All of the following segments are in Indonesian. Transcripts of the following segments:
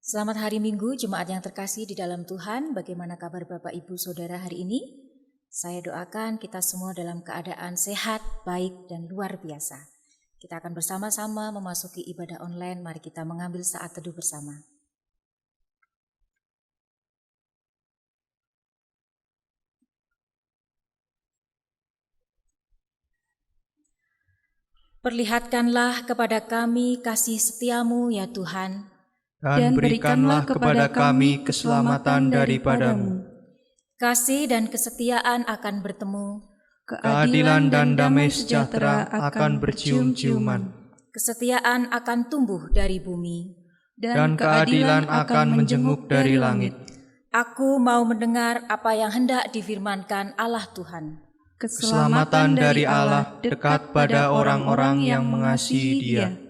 Selamat hari Minggu, Jemaat yang terkasih di dalam Tuhan. Bagaimana kabar Bapak Ibu Saudara hari ini? Saya doakan kita semua dalam keadaan sehat, baik, dan luar biasa. Kita akan bersama-sama memasuki ibadah online. Mari kita mengambil saat teduh bersama. Perlihatkanlah kepada kami kasih setiamu ya Tuhan, dan berikanlah kepada kami keselamatan daripada-Mu. Kasih dan kesetiaan akan bertemu, Keadilan dan damai sejahtera akan bercium-ciuman, kesetiaan akan tumbuh dari bumi, dan keadilan akan menjenguk dari langit. Aku mau mendengar apa yang hendak difirmankan Allah Tuhan. Keselamatan dari Allah dekat pada orang-orang yang mengasihi Dia.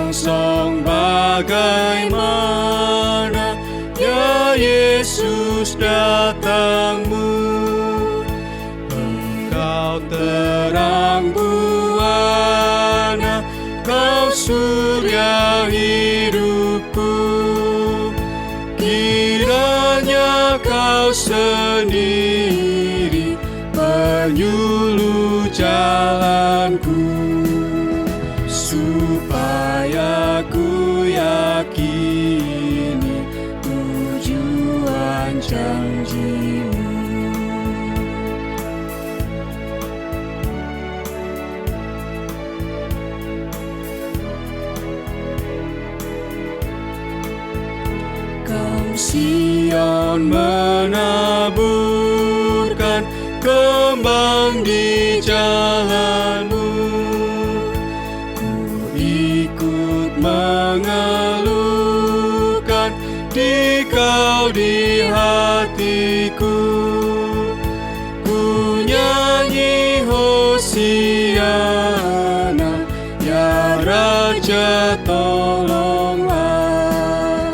Song bagaimana ya Yesus datangmu, Engkau terang buana, Kau surya hidupku. Kiranya Kau sendiri penyuluh jalanku, supaya ku yakini tujuan janji-Mu. Kau Sion menaburkan kembang di jalan-Mu, mengeluhkan di Kau di hatiku. Ku nyanyi Hosiana, ya Raja tolonglah.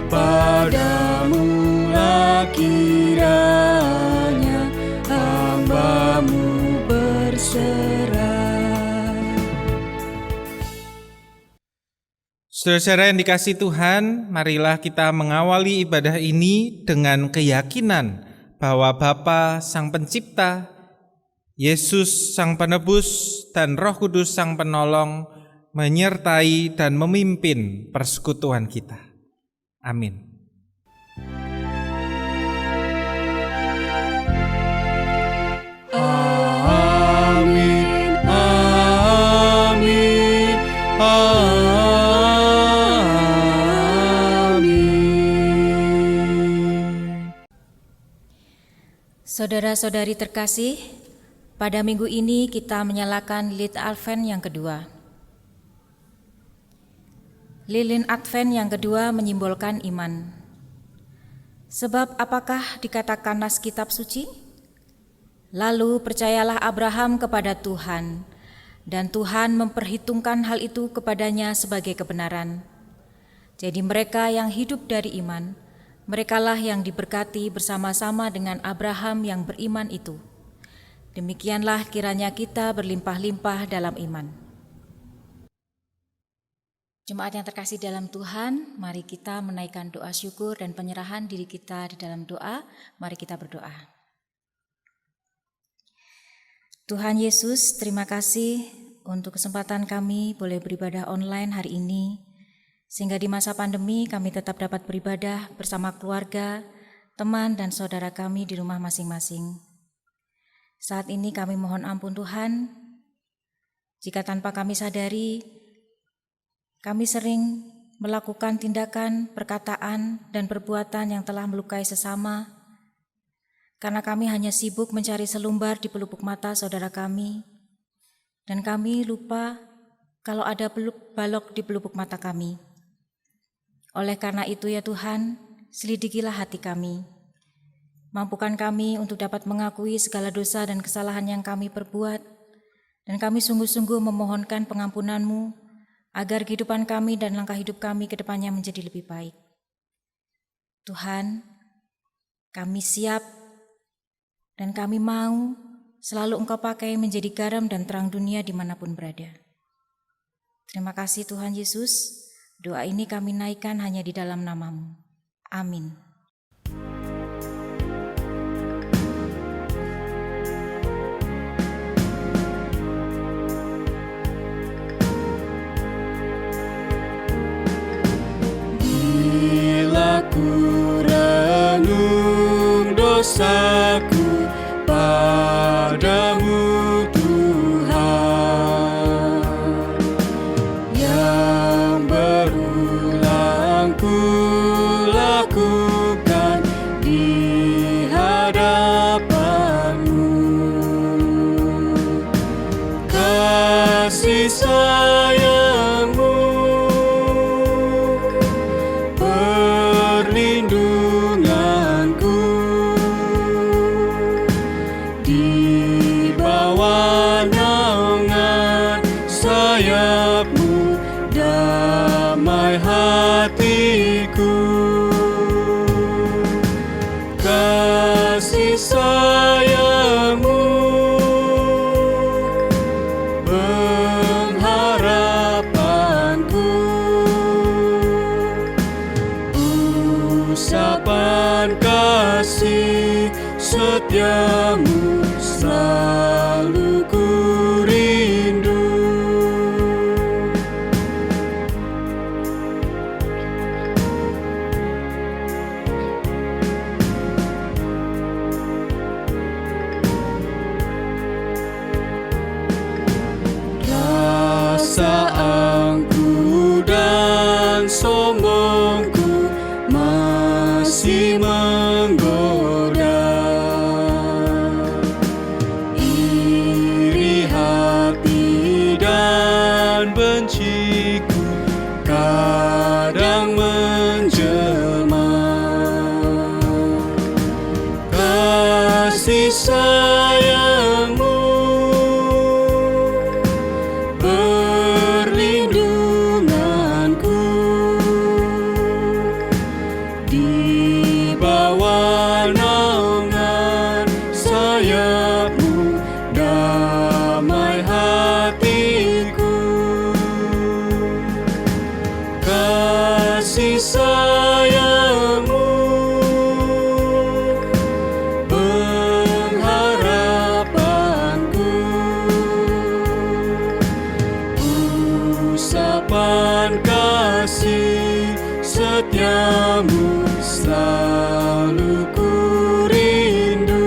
Padamu lah kiranya hamba-Mu berserah. Saudara-saudara yang dikasihi Tuhan, marilah kita mengawali ibadah ini dengan keyakinan bahwa Bapa Sang Pencipta, Yesus Sang Penebus, dan Roh Kudus Sang Penolong menyertai dan memimpin persekutuan kita. Amin. Amin, amin, amin. Saudara-saudari terkasih, pada minggu ini kita menyalakan lilin Advent yang kedua. Lilin Advent yang kedua menyimbolkan iman. Sebab apakah dikatakan nas kitab suci? Lalu percayalah Abraham kepada Tuhan, dan Tuhan memperhitungkan hal itu kepadanya sebagai kebenaran. Jadi mereka yang hidup dari iman, merekalah yang diberkati bersama-sama dengan Abraham yang beriman itu. Demikianlah kiranya kita berlimpah-limpah dalam iman. Jemaat yang terkasih dalam Tuhan, mari kita menaikkan doa syukur dan penyerahan diri kita di dalam doa. Mari kita berdoa. Tuhan Yesus, terima kasih untuk kesempatan kami boleh beribadah online hari ini, sehingga di masa pandemi kami tetap dapat beribadah bersama keluarga, teman, dan saudara kami di rumah masing-masing. Saat ini kami mohon ampun Tuhan, jika tanpa kami sadari, kami sering melakukan tindakan, perkataan, dan perbuatan yang telah melukai sesama, karena kami hanya sibuk mencari selumbar di pelupuk mata saudara kami, dan kami lupa kalau ada balok di pelupuk mata kami. Oleh karena itu ya Tuhan, selidikilah hati kami. Mampukan kami untuk dapat mengakui segala dosa dan kesalahan yang kami perbuat, dan kami sungguh-sungguh memohonkan pengampunan-Mu, agar kehidupan kami dan langkah hidup kami ke depannya menjadi lebih baik. Tuhan, kami siap Dan kami mau selalu Engkau pakai menjadi garam dan terang dunia dimanapun berada. Terima kasih Tuhan Yesus, doa ini kami naikkan hanya di dalam nama-Mu. Amin. Bila ku renung dosaku padamu Tuhan, yang berulang ku lakukan di hadapan-Mu. Kasih sayang-Mu, perlindunganku, di bawah naungan sayap-Mu, damai hatiku. Kasih sayang-Mu, pengharapanku, usapan kasih setia-Mu selalu ku rindu. Rasa angku dan sombongku masih menggoda, iri hati dan benciku kadang menjelma. Kasih sayang-Mu, perlindunganku, di bawah naungan sayap-Mu, damai hatiku. Kasih sayang-Mu, pengharapanku, usapan kasih setia-Mu selalu ku rindu.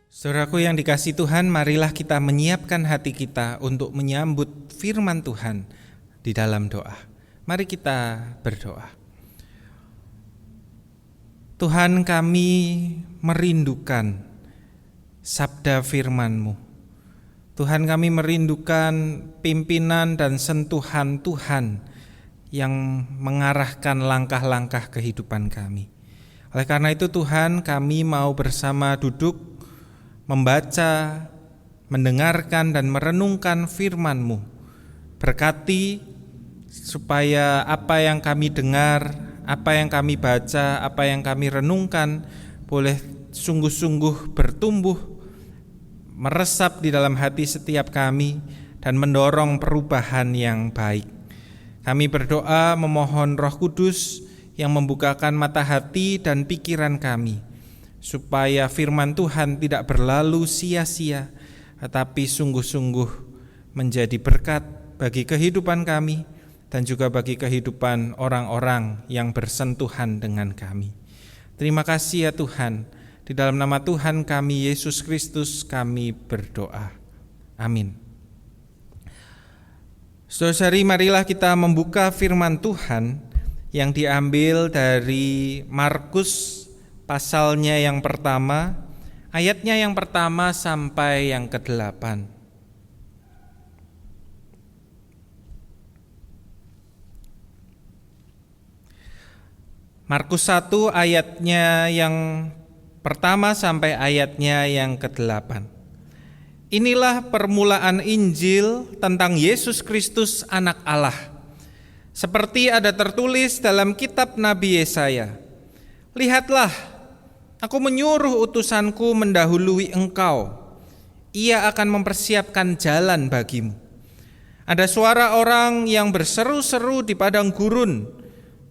Saudaraku yang dikasihi Tuhan, marilah kita menyiapkan hati kita untuk menyambut firman Tuhan di dalam doa. Mari kita berdoa. Tuhan, kami merindukan sabda firman-Mu. Tuhan, kami merindukan pimpinan dan sentuhan Tuhan yang mengarahkan langkah-langkah kehidupan kami. Oleh karena itu Tuhan, kami mau bersama duduk, membaca, mendengarkan dan merenungkan firman-Mu. Berkati supaya apa yang kami dengar, apa yang kami baca, apa yang kami renungkan boleh sungguh-sungguh bertumbuh, meresap di dalam hati setiap kami dan mendorong perubahan yang baik. Kami berdoa memohon Roh Kudus yang membukakan mata hati dan pikiran kami, supaya firman Tuhan tidak berlalu sia-sia, tetapi sungguh-sungguh menjadi berkat bagi kehidupan kami dan juga bagi kehidupan orang-orang yang bersentuhan dengan kami. Terima kasih ya Tuhan, di dalam nama Tuhan kami Yesus Kristus kami berdoa. Amin. Saudara-saudari, marilah kita membuka firman Tuhan yang diambil dari Markus pasalnya yang pertama, ayatnya yang pertama sampai yang ke-8. Markus 1 ayatnya yang pertama sampai ayatnya yang ke-8. Inilah permulaan Injil tentang Yesus Kristus anak Allah. Seperti ada tertulis dalam kitab Nabi Yesaya. Lihatlah, Aku menyuruh utusanku mendahului engkau. Ia akan mempersiapkan jalan bagimu. Ada suara orang yang berseru-seru di padang gurun,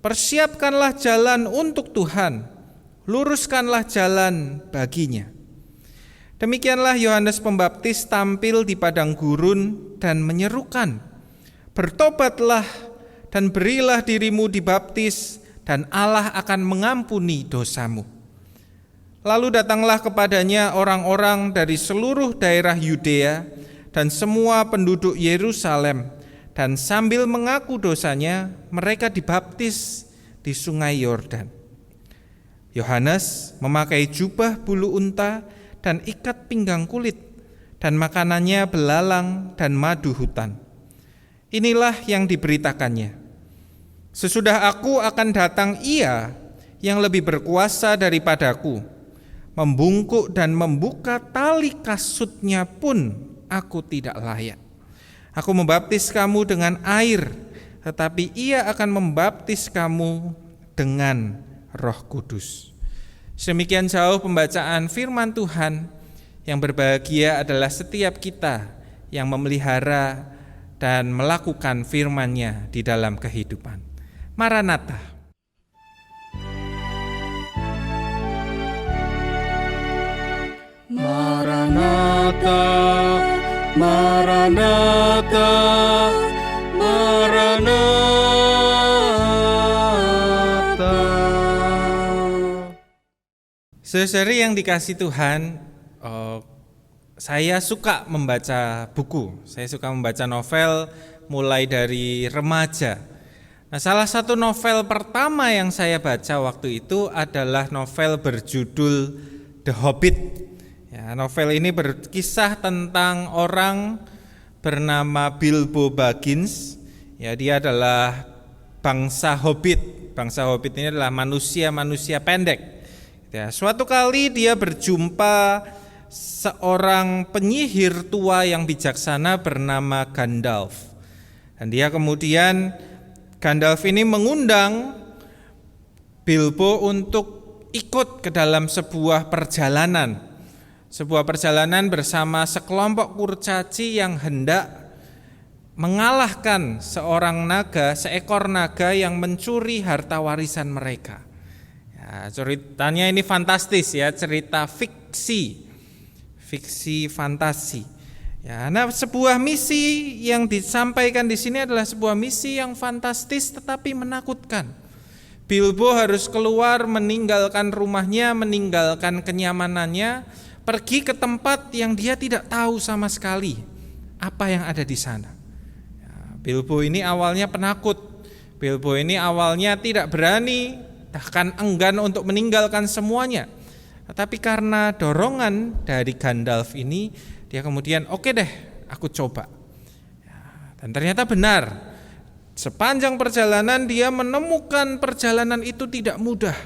persiapkanlah jalan untuk Tuhan, luruskanlah jalan baginya. Demikianlah Yohanes Pembaptis tampil di padang gurun dan menyerukan, bertobatlah dan berilah dirimu dibaptis, dan Allah akan mengampuni dosamu. Lalu datanglah kepadanya orang-orang dari seluruh daerah Yudea dan semua penduduk Yerusalem, dan sambil mengaku dosanya, mereka dibaptis di sungai Yordan. Yohanes memakai jubah bulu unta dan ikat pinggang kulit, dan makanannya belalang dan madu hutan. Inilah yang diberitakannya. Sesudah aku akan datang Ia yang lebih berkuasa daripadaku, membungkuk dan membuka tali kasutnya pun aku tidak layak. Aku membaptis kamu dengan air, tetapi Ia akan membaptis kamu dengan Roh Kudus. Sedemikian jauh pembacaan firman Tuhan. Yang berbahagia adalah setiap kita yang memelihara dan melakukan firman-Nya di dalam kehidupan. Maranatha. Maranatha, Maranatha, Maranatha. Saudari yang dikasih Tuhan, saya suka membaca buku, saya suka membaca novel mulai dari remaja. Nah, salah satu novel pertama yang saya baca waktu itu adalah novel berjudul The Hobbit. Ya, novel ini berkisah tentang orang bernama Bilbo Baggins. Ya, dia adalah bangsa Hobbit. Bangsa Hobbit ini adalah manusia-manusia pendek. Ya, suatu kali dia berjumpa seorang penyihir tua yang bijaksana bernama Gandalf. Dan dia kemudian, Gandalf ini mengundang Bilbo untuk ikut ke dalam sebuah perjalanan bersama sekelompok kurcaci yang hendak mengalahkan seekor naga yang mencuri harta warisan mereka. Ya, ceritanya ini fantastis ya, cerita fiksi fantasi. Ya, nah sebuah misi yang disampaikan di sini adalah sebuah misi yang fantastis tetapi menakutkan. Bilbo harus keluar, meninggalkan rumahnya, meninggalkan kenyamanannya, pergi ke tempat yang dia tidak tahu sama sekali apa yang ada di sana. Ya, Bilbo ini awalnya penakut. Bilbo ini awalnya tidak berani, bahkan enggan untuk meninggalkan semuanya. Tetapi karena dorongan dari Gandalf ini, dia kemudian oke deh, aku coba. Dan ternyata benar, sepanjang perjalanan dia menemukan perjalanan itu tidak mudah.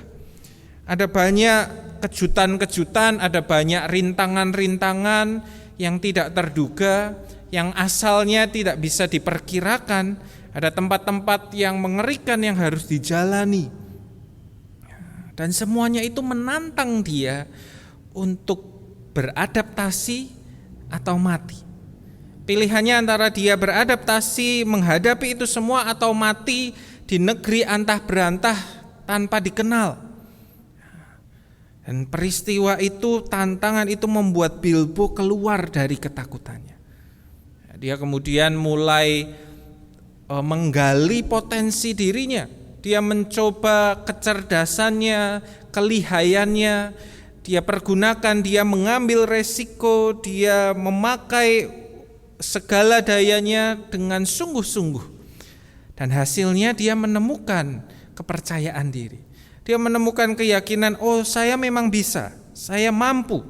Ada banyak kejutan-kejutan, ada banyak rintangan-rintangan yang tidak terduga, yang asalnya tidak bisa diperkirakan. Ada tempat-tempat yang mengerikan yang harus dijalani. Dan semuanya itu menantang dia untuk beradaptasi atau mati. Pilihannya antara dia beradaptasi menghadapi itu semua atau mati di negeri antah berantah tanpa dikenal. Dan peristiwa itu, tantangan itu membuat Bilbo keluar dari ketakutannya. Dia kemudian mulai menggali potensi dirinya. Dia mencoba kecerdasannya, kelihayannya, dia pergunakan, dia mengambil resiko, dia memakai segala dayanya dengan sungguh-sungguh. Dan hasilnya dia menemukan kepercayaan diri. Dia menemukan keyakinan, oh saya memang bisa, saya mampu.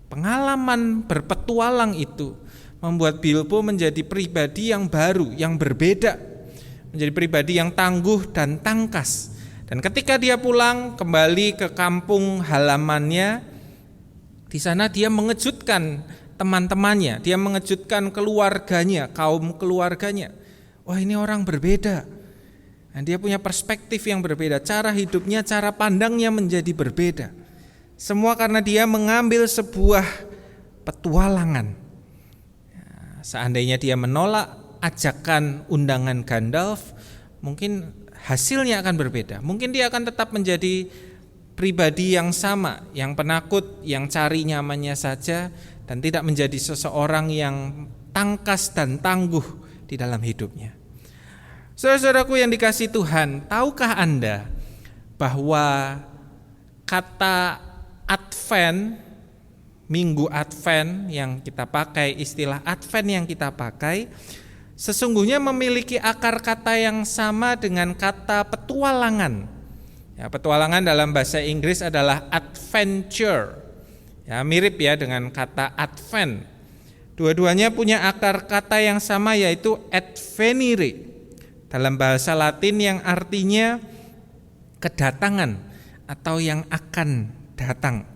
Pengalaman berpetualang itu membuat Bilbo menjadi pribadi yang baru, yang berbeda. Menjadi pribadi yang tangguh dan tangkas. Dan ketika dia pulang kembali ke kampung halamannya, di sana dia mengejutkan teman-temannya, dia mengejutkan keluarganya, kaum keluarganya. Wah, ini orang berbeda. Nah, dia punya perspektif yang berbeda, cara hidupnya, cara pandangnya menjadi berbeda. Semua karena dia mengambil sebuah petualangan. Seandainya dia menolak ajakan undangan Gandalf, mungkin hasilnya akan berbeda. Mungkin dia akan tetap menjadi pribadi yang sama, yang penakut, yang cari nyamannya saja, dan tidak menjadi seseorang yang tangkas dan tangguh di dalam hidupnya. Saudara-saudaraku yang dikasihi Tuhan, tahukah Anda bahwa kata Advent, Minggu Advent yang kita pakai, istilah Advent yang kita pakai, sesungguhnya memiliki akar kata yang sama dengan kata petualangan. Ya, petualangan dalam bahasa Inggris adalah adventure. Ya, mirip ya dengan kata Advent. Dua-duanya punya akar kata yang sama, yaitu advenire. Dalam bahasa Latin yang artinya kedatangan atau yang akan datang.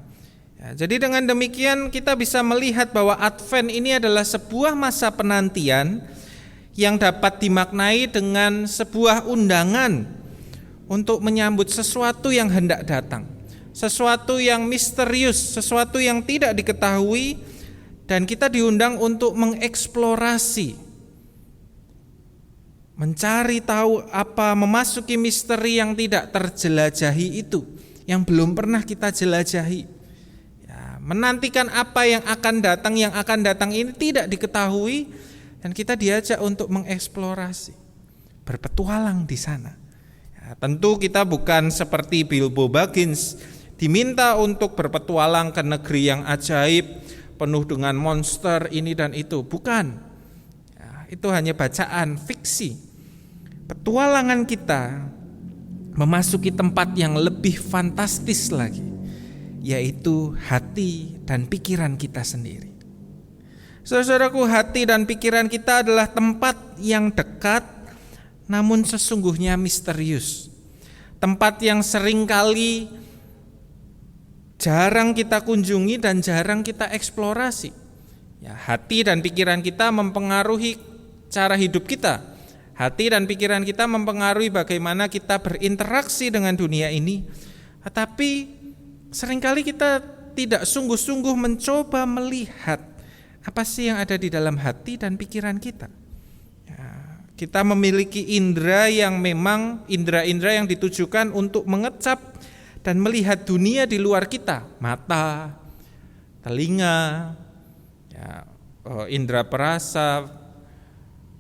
Ya, jadi dengan demikian kita bisa melihat bahwa Advent ini adalah sebuah masa penantian yang dapat dimaknai dengan sebuah undangan untuk menyambut sesuatu yang hendak datang, sesuatu yang misterius, sesuatu yang tidak diketahui, dan kita diundang untuk mengeksplorasi, mencari tahu apa, memasuki misteri yang tidak terjelajahi itu, yang belum pernah kita jelajahi. Ya, menantikan apa yang akan datang ini tidak diketahui, dan kita diajak untuk mengeksplorasi, berpetualang di sana. Ya, tentu kita bukan seperti Bilbo Baggins, diminta untuk berpetualang ke negeri yang ajaib, penuh dengan monster ini dan itu. Bukan. Ya, itu hanya bacaan fiksi. Petualangan kita memasuki tempat yang lebih fantastis lagi, yaitu hati dan pikiran kita sendiri. Saudaraku, hati dan pikiran kita adalah tempat yang dekat, namun sesungguhnya misterius. Tempat yang seringkali jarang kita kunjungi dan jarang kita eksplorasi. Ya, hati dan pikiran kita mempengaruhi cara hidup kita. Hati dan pikiran kita mempengaruhi bagaimana kita berinteraksi dengan dunia ini. Tetapi seringkali kita tidak sungguh-sungguh mencoba melihat apa sih yang ada di dalam hati dan pikiran kita. Ya, kita memiliki indera yang memang indera-indera yang ditujukan untuk mengecap dan melihat dunia di luar kita. Mata, telinga, ya, indera perasa,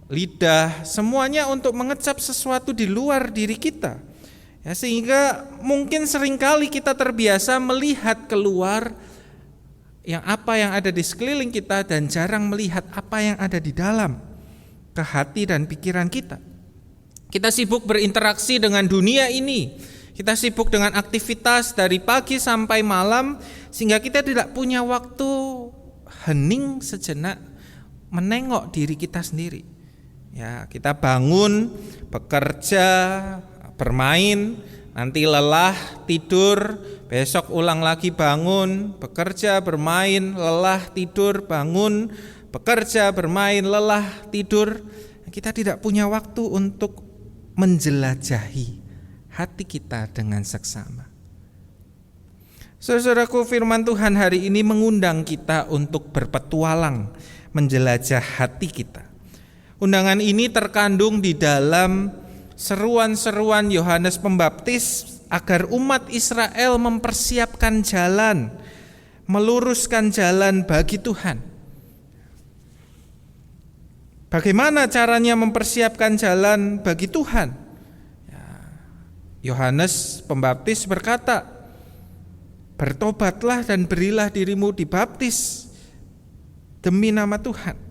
lidah, semuanya untuk mengecap sesuatu di luar diri kita. Ya, sehingga mungkin seringkali kita terbiasa melihat keluar apa yang ada di sekeliling kita dan jarang melihat apa yang ada di dalam ke hati dan pikiran kita. Kita sibuk berinteraksi dengan dunia ini. Kita sibuk dengan aktivitas dari pagi sampai malam, sehingga kita tidak punya waktu hening sejenak menengok diri kita sendiri. Ya, kita bangun, bekerja, bermain, nanti lelah, tidur, besok ulang lagi bangun, bekerja, bermain, lelah, tidur, bangun, bekerja, bermain, lelah, tidur. Kita tidak punya waktu untuk menjelajahi hati kita dengan seksama. Saudaraku, firman Tuhan hari ini mengundang kita untuk berpetualang, menjelajah hati kita. Undangan ini terkandung di dalam seruan-seruan Yohanes Pembaptis agar umat Israel mempersiapkan jalan, meluruskan jalan bagi Tuhan. Bagaimana caranya mempersiapkan jalan bagi Tuhan? Yohanes Pembaptis berkata, "Bertobatlah dan berilah dirimu dibaptis demi nama Tuhan."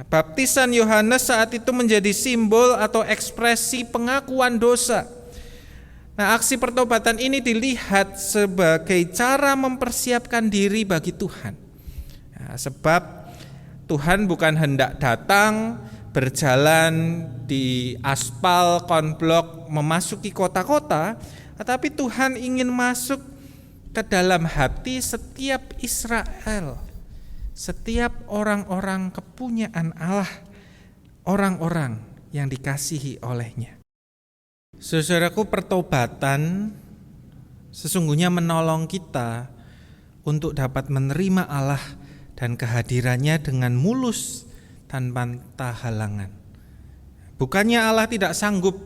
Baptisan Yohanes saat itu menjadi simbol atau ekspresi pengakuan dosa. Nah, aksi pertobatan ini dilihat sebagai cara mempersiapkan diri bagi Tuhan. Nah, sebab Tuhan bukan hendak datang berjalan di aspal konblok memasuki kota-kota, tetapi Tuhan ingin masuk ke dalam hati setiap Israel, setiap orang-orang kepunyaan Allah, orang-orang yang dikasihi oleh-Nya. Saudaraku, pertobatan sesungguhnya menolong kita untuk dapat menerima Allah dan kehadirannya dengan mulus tanpa halangan. Bukannya Allah tidak sanggup,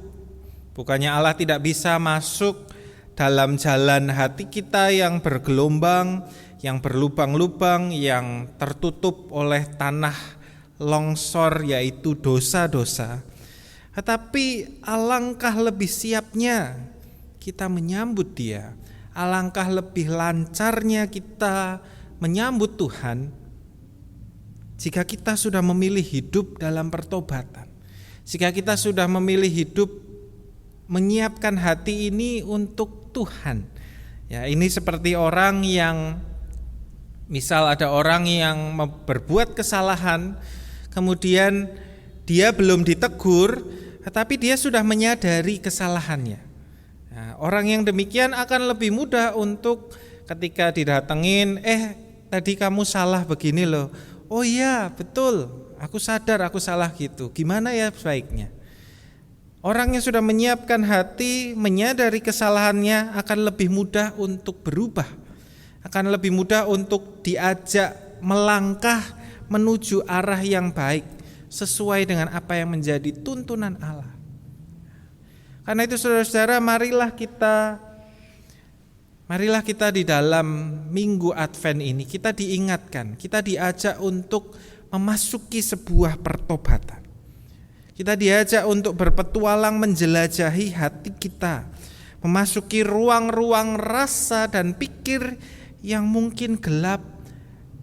bukannya Allah tidak bisa masuk dalam jalan hati kita yang bergelombang, yang berlubang-lubang, yang tertutup oleh tanah longsor yaitu dosa-dosa. Tetapi alangkah lebih siapnya kita menyambut Dia, alangkah lebih lancarnya kita menyambut Tuhan jika kita sudah memilih hidup dalam pertobatan, jika kita sudah memilih hidup menyiapkan hati ini untuk Tuhan. Ya, ini seperti orang yang misal ada orang yang berbuat kesalahan, kemudian dia belum ditegur, tetapi dia sudah menyadari kesalahannya. Nah, orang yang demikian akan lebih mudah untuk ketika didatengin, tadi kamu salah begini loh. Oh iya, betul, aku sadar aku salah gitu. Gimana ya sebaiknya? Orang yang sudah menyiapkan hati, menyadari kesalahannya akan lebih mudah untuk berubah, akan lebih mudah untuk diajak melangkah menuju arah yang baik sesuai dengan apa yang menjadi tuntunan Allah. Karena itu saudara-saudara, marilah kita di dalam minggu Advent ini kita diingatkan, kita diajak untuk memasuki sebuah pertobatan. Kita diajak untuk berpetualang menjelajahi hati kita, memasuki ruang-ruang rasa dan pikir yang mungkin gelap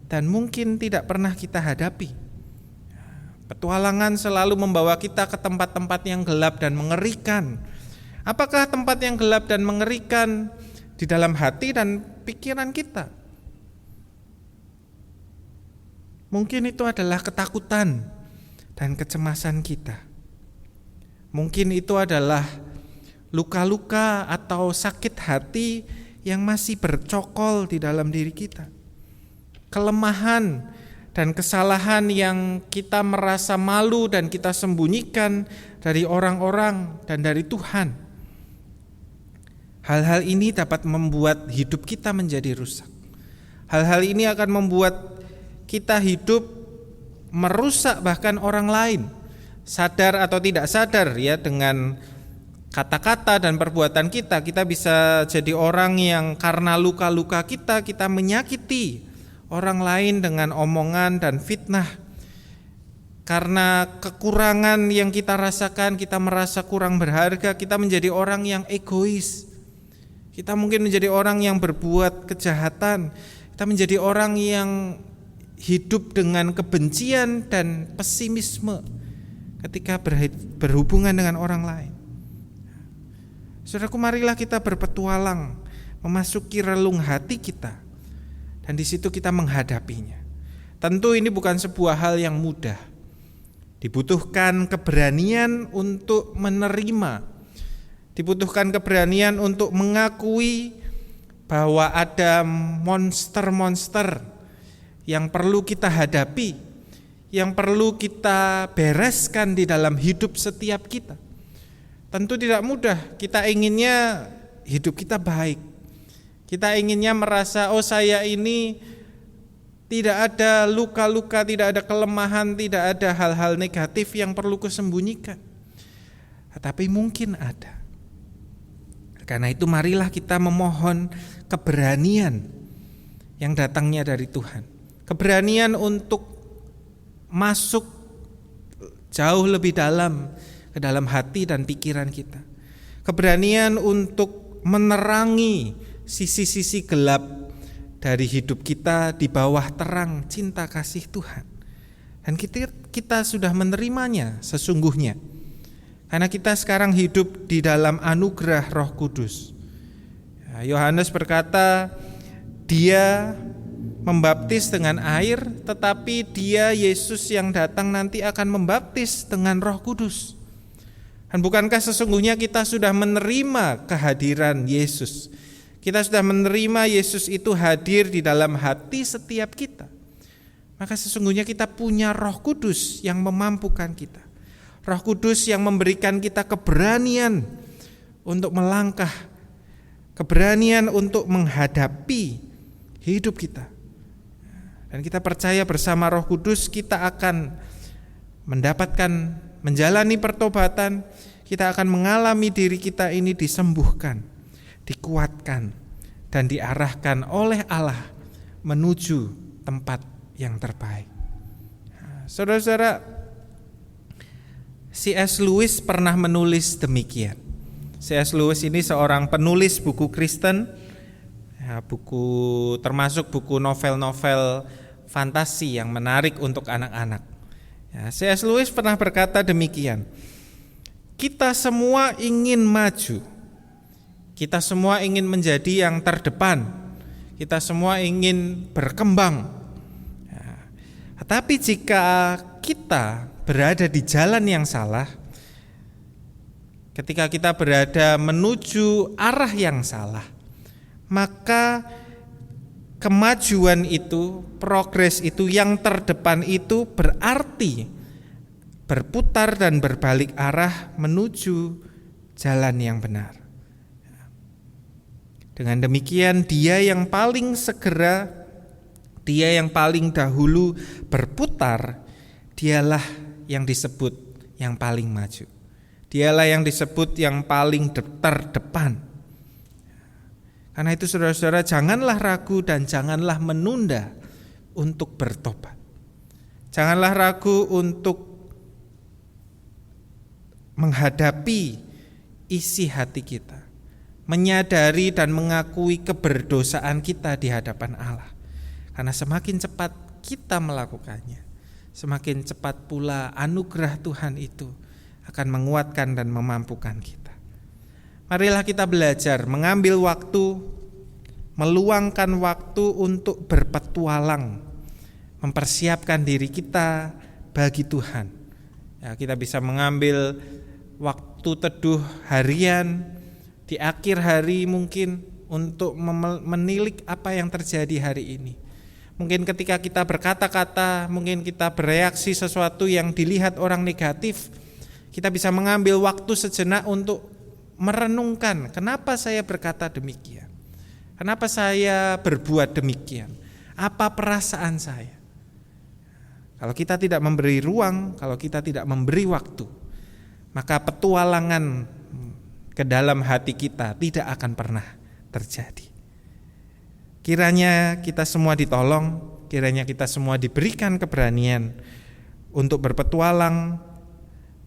dan mungkin tidak pernah kita hadapi. Petualangan selalu membawa kita ke tempat-tempat yang gelap dan mengerikan. Apakah tempat yang gelap dan mengerikan di dalam hati dan pikiran kita? Mungkin itu adalah ketakutan dan kecemasan kita. Mungkin itu adalah luka-luka atau sakit hati yang masih bercokol di dalam diri kita. Kelemahan dan kesalahan yang kita merasa malu dan kita sembunyikan dari orang-orang dan dari Tuhan. Hal-hal ini dapat membuat hidup kita menjadi rusak. Hal-hal ini akan membuat kita hidup merusak bahkan orang lain, sadar atau tidak sadar ya, dengan kata-kata dan perbuatan kita bisa jadi orang yang karena luka-luka kita menyakiti orang lain dengan omongan dan fitnah. Karena kekurangan yang kita rasakan, kita merasa kurang berharga, kita menjadi orang yang egois. Kita mungkin menjadi orang yang berbuat kejahatan. Kita menjadi orang yang hidup dengan kebencian dan pesimisme ketika berhubungan dengan orang lain. Saudaraku, marilah kita berpetualang memasuki relung hati kita, dan di situ kita menghadapinya. Tentu ini bukan sebuah hal yang mudah. Dibutuhkan keberanian untuk menerima, dibutuhkan keberanian untuk mengakui bahwa ada monster-monster yang perlu kita hadapi, yang perlu kita bereskan di dalam hidup setiap kita. Tentu tidak mudah, kita inginnya hidup kita baik. Kita inginnya merasa, oh saya ini tidak ada luka-luka, tidak ada kelemahan, tidak ada hal-hal negatif yang perlu kusembunyikan. Tetapi mungkin ada. Karena itu marilah kita memohon keberanian yang datangnya dari Tuhan. Keberanian untuk masuk jauh lebih dalam ke dalam hati dan pikiran kita. Keberanian untuk menerangi sisi-sisi gelap dari hidup kita di bawah terang cinta kasih Tuhan. Dan kita sudah menerimanya sesungguhnya. Karena kita sekarang hidup di dalam anugerah Roh Kudus. Yohanes berkata, dia membaptis dengan air, tetapi dia Yesus yang datang nanti akan membaptis dengan Roh Kudus. Dan bukankah sesungguhnya kita sudah menerima kehadiran Yesus? Kita sudah menerima Yesus itu hadir di dalam hati setiap kita. Maka sesungguhnya kita punya Roh Kudus yang memampukan kita. Roh Kudus yang memberikan kita keberanian untuk melangkah, keberanian untuk menghadapi hidup kita. Dan kita percaya bersama Roh Kudus kita akan mendapatkan, menjalani pertobatan, kita akan mengalami diri kita ini disembuhkan, dikuatkan, dan diarahkan oleh Allah menuju tempat yang terbaik. Saudara-saudara, C.S. Lewis pernah menulis demikian. C.S. Lewis ini seorang penulis buku Kristen, termasuk buku novel-novel fantasi yang menarik untuk anak-anak. C.S. Lewis pernah berkata demikian, kita semua ingin maju, kita semua ingin menjadi yang terdepan, kita semua ingin berkembang. Tetapi jika kita berada di jalan yang salah, ketika kita berada menuju arah yang salah, maka kemajuan itu, progres itu, yang terdepan itu berarti berputar dan berbalik arah menuju jalan yang benar. Dengan demikian dia yang paling segera, dia yang paling dahulu berputar, dialah yang disebut yang paling maju. Dialah yang disebut yang paling terdepan. Karena itu saudara-saudara, janganlah ragu dan janganlah menunda untuk bertobat. Janganlah ragu untuk menghadapi isi hati kita, menyadari dan mengakui keberdosaan kita di hadapan Allah. Karena semakin cepat kita melakukannya, semakin cepat pula anugerah Tuhan itu akan menguatkan dan memampukan kita. Marilah kita belajar mengambil waktu, meluangkan waktu untuk berpetualang, mempersiapkan diri kita bagi Tuhan. Kita bisa mengambil waktu teduh harian di akhir hari mungkin untuk menilik apa yang terjadi hari ini. Mungkin ketika kita berkata-kata, mungkin kita bereaksi sesuatu yang dilihat orang negatif, kita bisa mengambil waktu sejenak untuk merenungkan, kenapa saya berkata demikian? Kenapa saya berbuat demikian? Apa perasaan saya? Kalau kita tidak memberi ruang, kalau kita tidak memberi waktu, maka petualangan ke dalam hati kita tidak akan pernah terjadi. Kiranya kita semua ditolong, kiranya kita semua diberikan keberanian untuk berpetualang,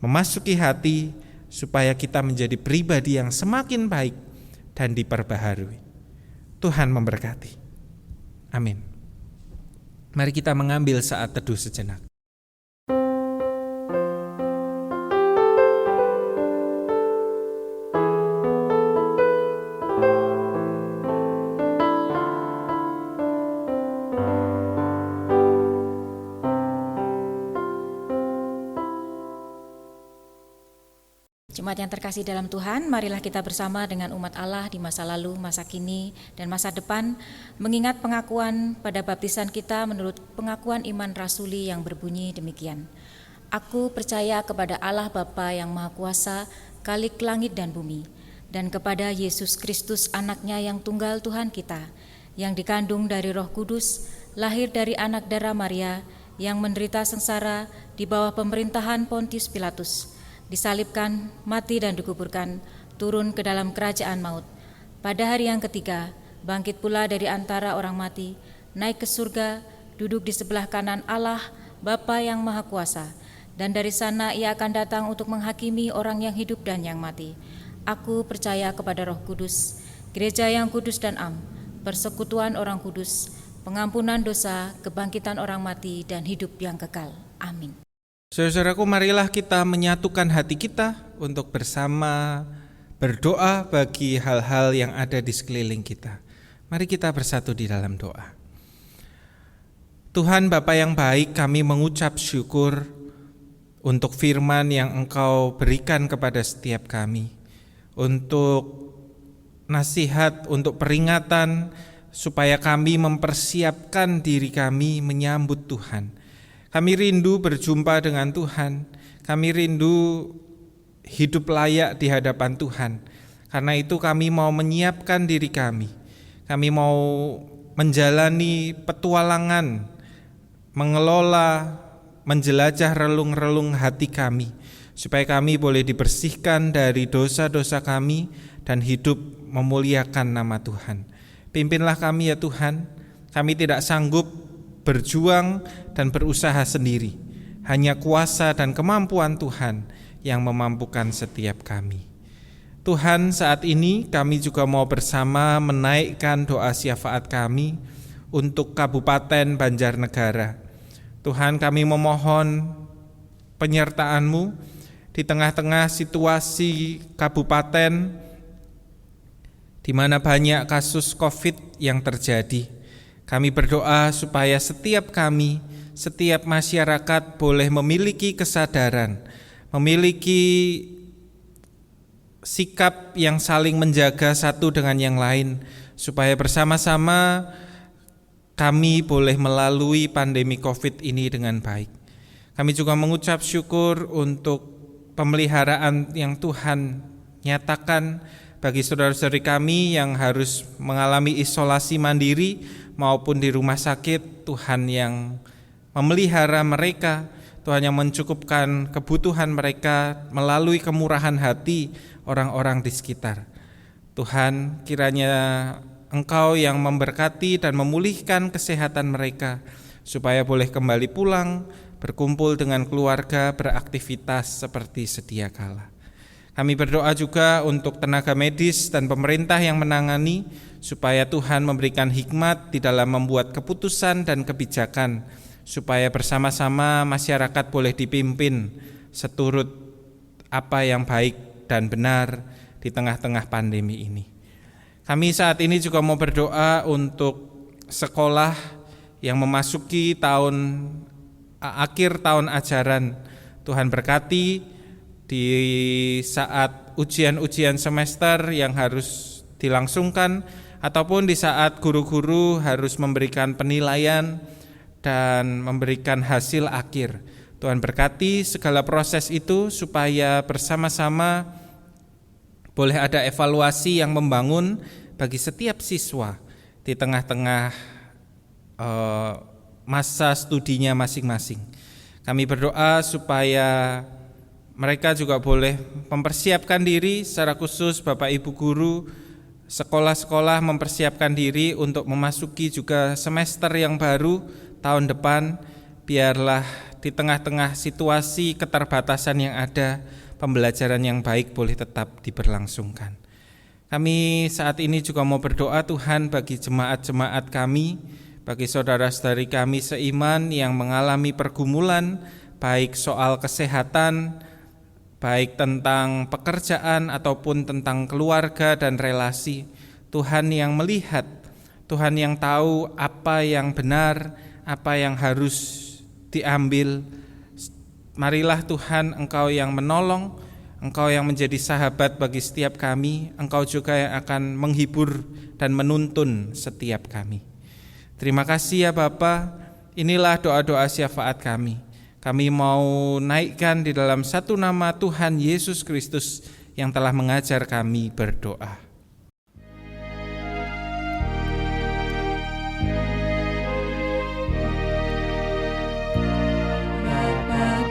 memasuki hati, supaya kita menjadi pribadi yang semakin baik dan diperbaharui. Tuhan memberkati. Amin. Mari kita mengambil saat teduh sejenak. Jemaat yang terkasih dalam Tuhan, marilah kita bersama dengan umat Allah di masa lalu, masa kini, dan masa depan mengingat pengakuan pada baptisan kita menurut pengakuan iman rasuli yang berbunyi demikian. Aku percaya kepada Allah Bapa yang Maha Kuasa, Khalik langit dan bumi, dan kepada Yesus Kristus anaknya yang tunggal Tuhan kita, yang dikandung dari Roh Kudus, lahir dari anak darah Maria, yang menderita sengsara di bawah pemerintahan Pontius Pilatus, disalibkan, mati dan dikuburkan, turun ke dalam kerajaan maut. Pada hari yang ketiga, bangkit pula dari antara orang mati, naik ke surga, duduk di sebelah kanan Allah, Bapa yang Maha Kuasa, dan dari sana ia akan datang untuk menghakimi orang yang hidup dan yang mati. Aku percaya kepada Roh Kudus, gereja yang kudus dan am, persekutuan orang kudus, pengampunan dosa, kebangkitan orang mati, dan hidup yang kekal. Amin. Saudaraku, marilah kita menyatukan hati kita untuk bersama berdoa bagi hal-hal yang ada di sekeliling kita. Mari kita bersatu di dalam doa. Tuhan Bapa yang baik, kami mengucap syukur untuk firman yang Engkau berikan kepada setiap kami, untuk nasihat, untuk peringatan, supaya kami mempersiapkan diri kami menyambut Tuhan. Kami rindu berjumpa dengan Tuhan, kami rindu hidup layak di hadapan Tuhan. Karena itu kami mau menyiapkan diri kami. Kami mau menjalani petualangan, mengelola, menjelajah relung-relung hati kami, supaya kami boleh dibersihkan dari dosa-dosa kami dan hidup memuliakan nama Tuhan. Pimpinlah kami ya Tuhan, kami tidak sanggup berjuang dan berusaha sendiri. Hanya kuasa dan kemampuan Tuhan yang memampukan setiap kami. Tuhan, saat ini kami juga mau bersama menaikkan doa syafaat kami untuk Kabupaten Banjarnegara. Tuhan, kami memohon penyertaan-Mu di tengah-tengah situasi kabupaten di mana banyak kasus COVID yang terjadi. Kami berdoa supaya setiap kami, setiap masyarakat boleh memiliki kesadaran, memiliki sikap yang saling menjaga satu dengan yang lain, supaya bersama-sama kami boleh melalui pandemi COVID ini dengan baik. Kami juga mengucap syukur untuk pemeliharaan yang Tuhan nyatakan bagi saudara-saudari kami yang harus mengalami isolasi mandiri maupun di rumah sakit. Tuhan yang memelihara mereka, Tuhan yang mencukupkan kebutuhan mereka melalui kemurahan hati orang-orang di sekitar. Tuhan, kiranya Engkau yang memberkati dan memulihkan kesehatan mereka, supaya boleh kembali pulang, berkumpul dengan keluarga, beraktivitas seperti sedia kala. Kami berdoa juga untuk tenaga medis dan pemerintah yang menangani, supaya Tuhan memberikan hikmat di dalam membuat keputusan dan kebijakan, supaya bersama-sama masyarakat boleh dipimpin seturut apa yang baik dan benar di tengah-tengah pandemi ini. Kami saat ini juga mau berdoa untuk sekolah yang memasuki akhir tahun ajaran. Tuhan berkati di saat ujian-ujian semester yang harus dilangsungkan, ataupun di saat guru-guru harus memberikan penilaian dan memberikan hasil akhir. Tuhan berkati segala proses itu supaya bersama-sama boleh ada evaluasi yang membangun bagi setiap siswa di tengah-tengah masa studinya masing-masing. Kami berdoa supaya mereka juga boleh mempersiapkan diri, secara khusus Bapak Ibu guru, sekolah-sekolah mempersiapkan diri untuk memasuki juga semester yang baru tahun depan. Biarlah di tengah-tengah situasi keterbatasan yang ada, pembelajaran yang baik boleh tetap diberlangsungkan. Kami saat ini juga mau berdoa Tuhan bagi jemaat-jemaat kami, bagi saudara-saudari kami seiman yang mengalami pergumulan, baik soal kesehatan, baik tentang pekerjaan ataupun tentang keluarga dan relasi. Tuhan yang melihat, Tuhan yang tahu apa yang benar, apa yang harus diambil. Marilah Tuhan, Engkau yang menolong, Engkau yang menjadi sahabat bagi setiap kami, Engkau juga yang akan menghibur dan menuntun setiap kami. Terima kasih ya Bapa. Inilah doa-doa syafaat kami. Kami mau naikkan di dalam satu nama Tuhan Yesus Kristus yang telah mengajar kami berdoa.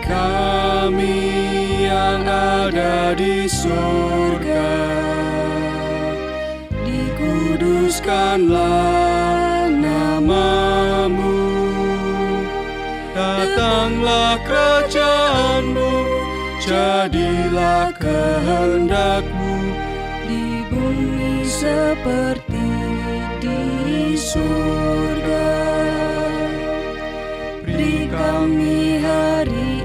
Kami yang ada di surga, dikuduskanlah nama-Mu, datanglah kerajaan-Mu, jadilah kehendak-Mu di bumi seperti di surga. Beri kami hari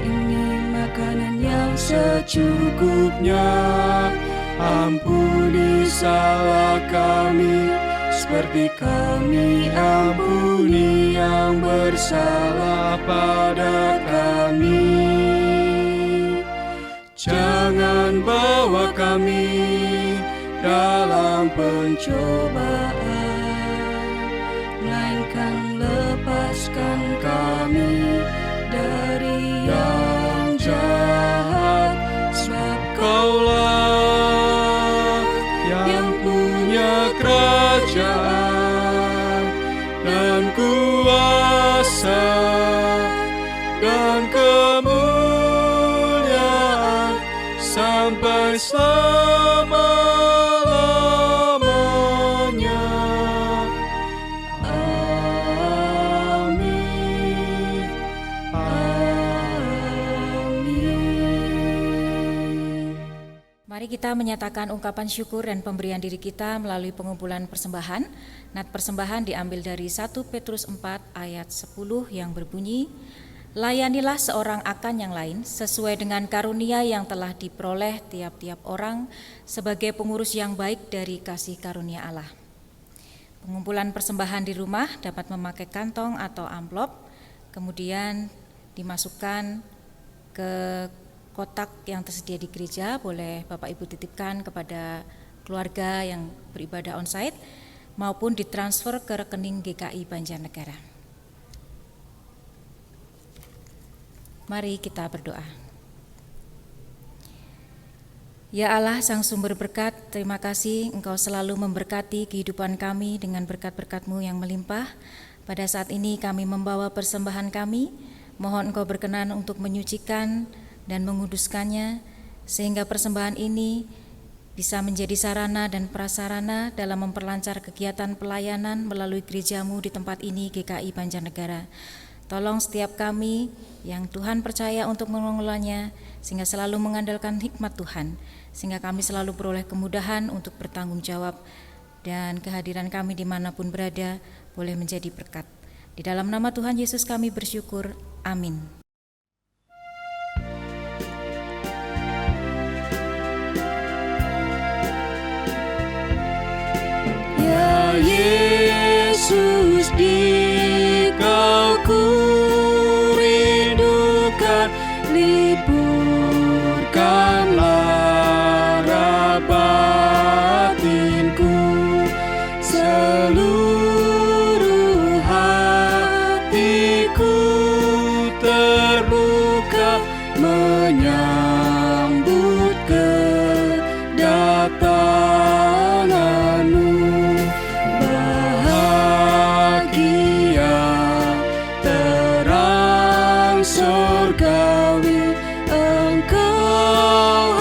makanan yang secukupnya, ampuni salah kami seperti kami ampuni yang bersalah pada kami. Jangan bawa kami dalam pencobaan, melainkan lepaskan kami dari yang jahat, sebab Kaulah sampai selama-lamanya. Amin. Amin. Mari kita menyatakan ungkapan syukur dan pemberian diri kita melalui pengumpulan persembahan. Nat persembahan diambil dari 1 Petrus 4 ayat 10 yang berbunyi, layanilah seorang akan yang lain sesuai dengan karunia yang telah diperoleh tiap-tiap orang sebagai pengurus yang baik dari kasih karunia Allah. Pengumpulan persembahan di rumah dapat memakai kantong atau amplop, kemudian dimasukkan ke kotak yang tersedia di gereja. Boleh Bapak Ibu titipkan kepada keluarga yang beribadah onsite maupun ditransfer ke rekening GKI Banjarnegara. Mari kita berdoa. Ya Allah, Sang Sumber Berkat, terima kasih Engkau selalu memberkati kehidupan kami dengan berkat-berkat-Mu yang melimpah. Pada saat ini kami membawa persembahan kami, mohon Engkau berkenan untuk menyucikan dan menguduskannya, sehingga persembahan ini bisa menjadi sarana dan prasarana dalam memperlancar kegiatan pelayanan melalui gereja-Mu di tempat ini, GKI Banjarnegara. Tolong setiap kami yang Tuhan percaya untuk mengelolanya, sehingga selalu mengandalkan hikmat Tuhan, sehingga kami selalu beroleh kemudahan untuk bertanggung jawab, dan kehadiran kami dimanapun berada boleh menjadi berkat. Di dalam nama Tuhan Yesus kami bersyukur. Amin. Ya Yesus, di Kau ku rindukan, liburkanlah lara batinku. Seluruh hatiku terbuka menyambut kedatangan-Mu. Surgawi Engkau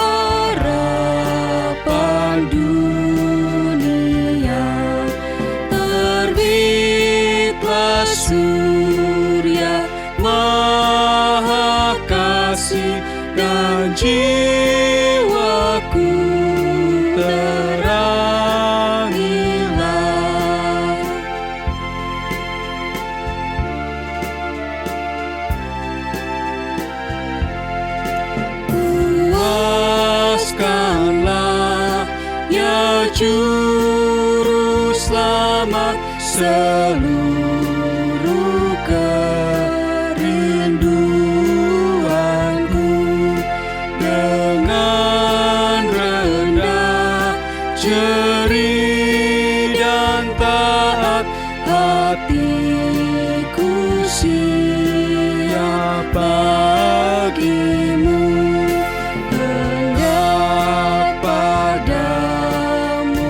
harapan dunia. Terbitlah surya maha kasih dan jiwaku terangilah. Puaskanlah ya Juru Selamat seluruh kerinduanku. Dengan rendah, jerih dan taat, hatiku siap bagimu. Hendak padamu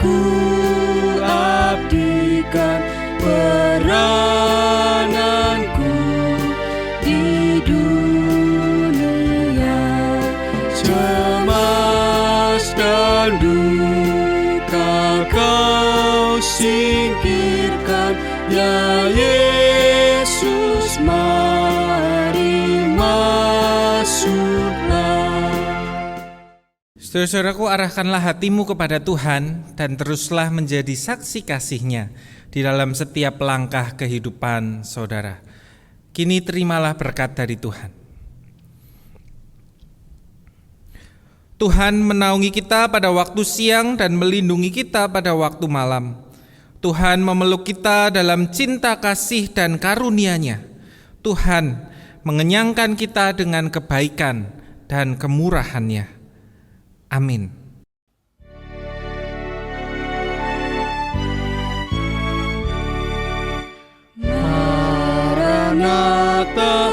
ku abdikan perananku di dunia. Cemas dan duka Kau singkirkan, ya Yesus, mari masuklah. Saudara-saudaraku, arahkanlah hatimu kepada Tuhan dan teruslah menjadi saksi kasih-Nya di dalam setiap langkah kehidupan saudara. Kini terimalah berkat dari Tuhan. Tuhan menaungi kita pada waktu siang dan melindungi kita pada waktu malam. Tuhan memeluk kita dalam cinta kasih dan karunia-Nya. Tuhan mengenyangkan kita dengan kebaikan dan kemurahan-Nya. Amin. Maranatha,